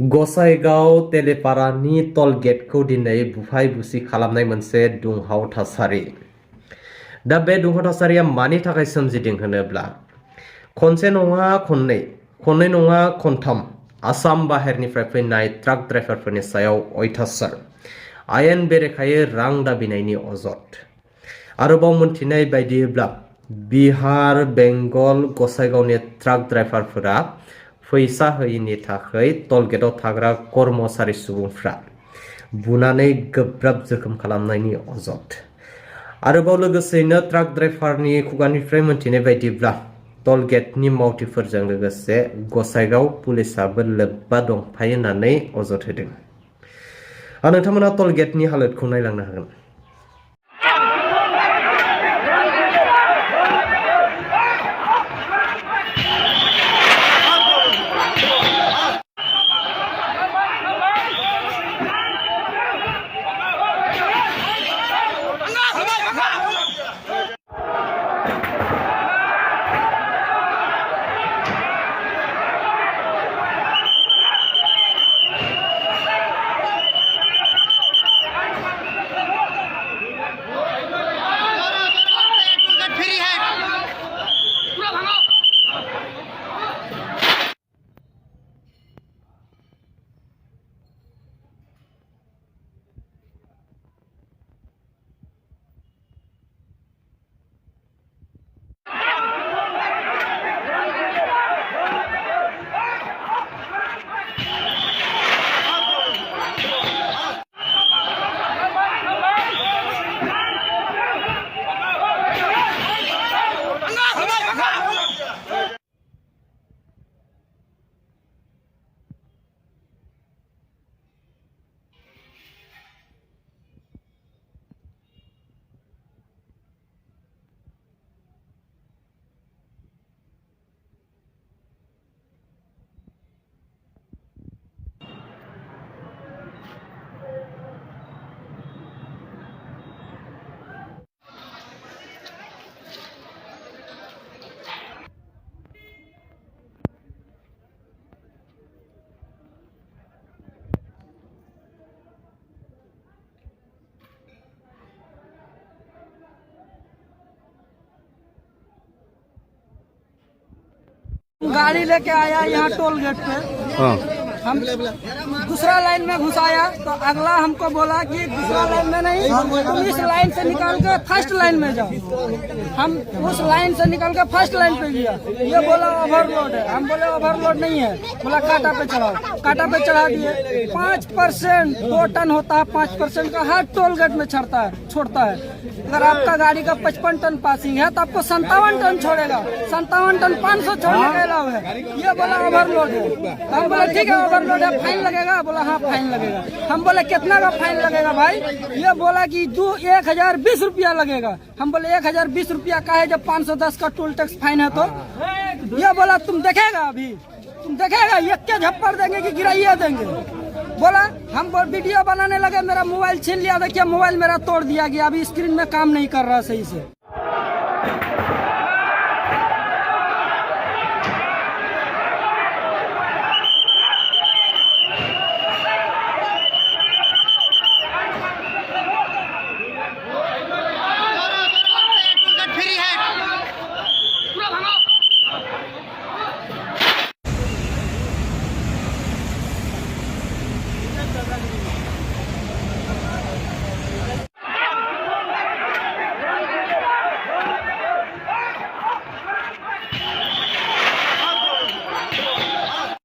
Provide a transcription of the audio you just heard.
गसाइगाव तेलेपारानि टल गेटखौ दिनै बुफाय बुसि खालामनाय मोनसे दुंहाव थासारि। दा बे दुंहाव थासारिया मानि थाखाय सोमजिदों होनोब्ला खनसे नङा खननै नङा खनथाम आसाम बाहेरनिफ्राय फैनाय ट्राक ड्राइभारफोरनि सायाव अयथासार आयेन बेरेखायै रां दाबिनायनि अजद। आरोबाव मोनथिनाय बायदिब्ला बिहार बेंगल गसाइगावनि ट्राक ड्राइभारफोरा फैसा होयिनि थाखाय टल गेटआव थाग्रा कर्मचारि सुबुंफ्रा बुनानै गोब्राब जोखोम खालामनायनि अजद। आरोबाव लोगोसेनो ट्राक ड्राइभारनि खुगानिफ्राय मोनथिनाय बायदिब्ला टल गेटनि मावथिफोरजों लोगोसे गसाइगाव पुलिसाबो लोब्बा दंफायो होननानै अजद होदों। नोंथांमोना टल गेटनि हालोदखौ नायलांनो हागोन। गाड़ी लेके आया यहाँ टोल गेट पे। हम दूसरा लाइन में घुसाया तो अगला हमको बोला कि दूसरा लाइन में नहीं, तुम इस लाइन से निकाल के फर्स्ट लाइन में जाओ। हम उस लाइन से निकाल के फर्स्ट लाइन पे गया। ये बोला ओवरलोड है। हम बोले ओवरलोड नहीं है। बोला काटा पे चढ़ाओ। काटा पे चढ़ा दिए। 5% 2 टन होता है, 5% का हर टोल गेट में छोड़ता है। अगर आपका गाड़ी का 55 टन पासिंग है तो आपको 57 टन छोड़ेगा। 57 टन 500 छोड़ने का अलाव है। ये बोला ओवरलोड है। हम बोले ठीक है ओवरलोड है, फाइन लगेगा। बोला हाँ फाइन लगेगा। हम बोले कितना का फाइन लगेगा भाई? ये बोला कि 1020 रुपया लगेगा। हम बोले 1020 रुपया का है जब 510 का टोल टैक्स फाइन है तो? ये बोला तुम देखेगा, अभी तुम देखेगा, ये क्या झप्पर देंगे कि गिराइया देंगे। बोला हम वीडियो बनाने लगे, मेरा मोबाइल छीन लिया। देखिए मोबाइल मेरा तोड़ दिया गया, अभी स्क्रीन में काम नहीं कर रहा सही से।